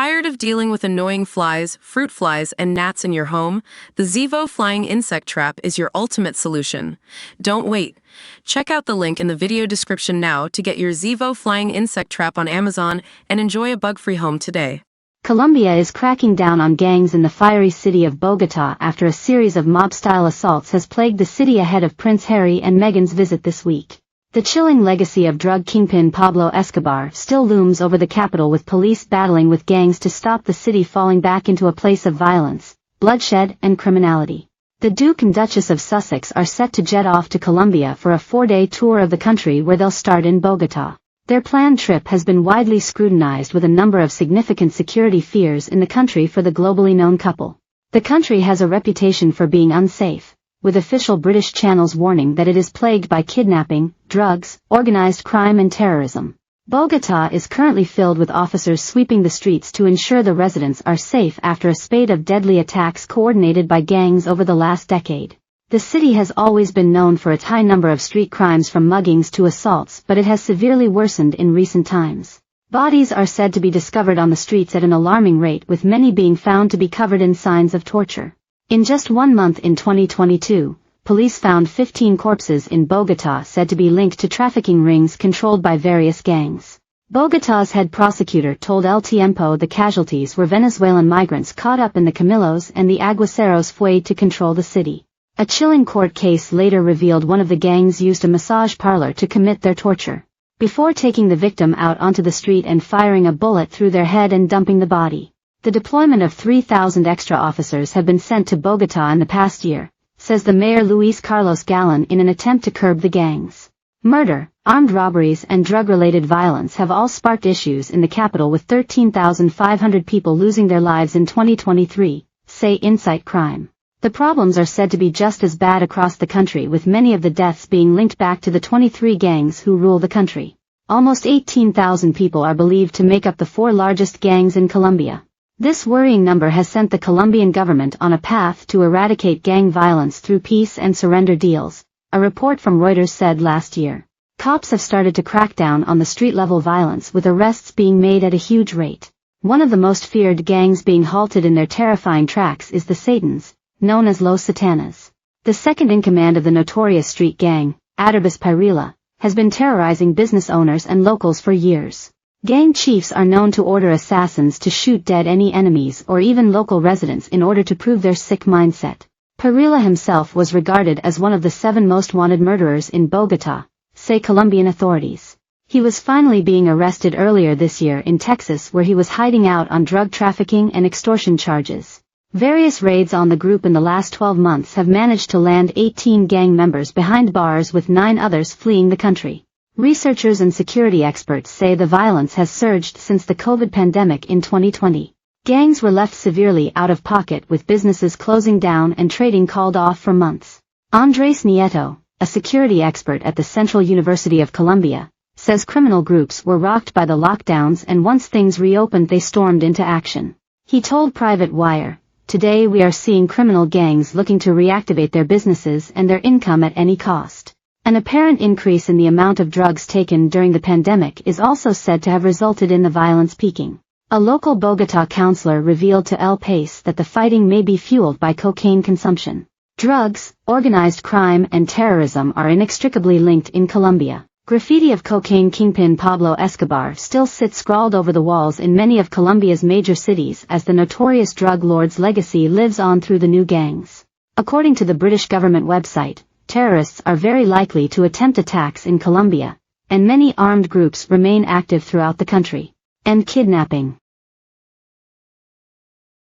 Tired of dealing with annoying flies, fruit flies, and gnats in your home? The Zevo Flying Insect Trap is your ultimate solution. Don't wait. Check out the link in the video description now to get your Zevo Flying Insect Trap on Amazon and enjoy a bug-free home today. Colombia is cracking down on gangs in the fiery city of Bogota after a series of mob-style assaults has plagued the city ahead of Prince Harry and Meghan's visit this week. The chilling legacy of drug kingpin Pablo Escobar still looms over the capital, with police battling with gangs to stop the city falling back into a place of violence, bloodshed, and criminality. The Duke and Duchess of Sussex are set to jet off to Colombia for a 4-day tour of the country, where they'll start in Bogota. Their planned trip has been widely scrutinized, with a number of significant security fears in the country for the globally known couple. The country has a reputation for being unsafe, with official British channels warning that it is plagued by kidnapping, drugs, organized crime and terrorism. Bogota is currently filled with officers sweeping the streets to ensure the residents are safe after a spate of deadly attacks coordinated by gangs over the last decade. The city has always been known for its high number of street crimes, from muggings to assaults, but it has severely worsened in recent times. Bodies are said to be discovered on the streets at an alarming rate, with many being found to be covered in signs of torture. In just 1 month in 2022, police found 15 corpses in Bogota said to be linked to trafficking rings controlled by various gangs. Bogota's head prosecutor told El Tiempo the casualties were Venezuelan migrants caught up in the Camillos and the Aguaceros fue to control the city. A chilling court case later revealed one of the gangs used a massage parlor to commit their torture, before taking the victim out onto the street and firing a bullet through their head and dumping the body. The deployment of 3,000 extra officers have been sent to Bogota in the past year, says the mayor Luis Carlos Galán, in an attempt to curb the gangs. Murder, armed robberies and drug-related violence have all sparked issues in the capital, with 13,500 people losing their lives in 2023, say Insight Crime. The problems are said to be just as bad across the country, with many of the deaths being linked back to the 23 gangs who rule the country. Almost 18,000 people are believed to make up the 4 largest gangs in Colombia. This worrying number has sent the Colombian government on a path to eradicate gang violence through peace and surrender deals, a report from Reuters said last year. Cops have started to crack down on the street-level violence, with arrests being made at a huge rate. One of the most feared gangs being halted in their terrifying tracks is the Satans, known as Los Satanas. The second-in-command of the notorious street gang, Adarbus Pirela, has been terrorizing business owners and locals for years. Gang chiefs are known to order assassins to shoot dead any enemies or even local residents in order to prove their sick mindset. Pirela himself was regarded as one of the 7 most wanted murderers in Bogota, say Colombian authorities. He was finally being arrested earlier this year in Texas, where he was hiding out on drug trafficking and extortion charges. Various raids on the group in the last 12 months have managed to land 18 gang members behind bars, with 9 others fleeing the country. Researchers and security experts say the violence has surged since the COVID pandemic in 2020. Gangs were left severely out of pocket, with businesses closing down and trading called off for months. Andres Nieto, a security expert at the Central University of Colombia, says criminal groups were rocked by the lockdowns, and once things reopened they stormed into action. He told Private Wire, "Today we are seeing criminal gangs looking to reactivate their businesses and their income at any cost." An apparent increase in the amount of drugs taken during the pandemic is also said to have resulted in the violence peaking. A local Bogota councillor revealed to El País that the fighting may be fueled by cocaine consumption. Drugs, organized crime and terrorism are inextricably linked in Colombia. Graffiti of cocaine kingpin Pablo Escobar still sits scrawled over the walls in many of Colombia's major cities, as the notorious drug lord's legacy lives on through the new gangs. According to the British government website, terrorists are very likely to attempt attacks in Colombia, and many armed groups remain active throughout the country. And kidnapping.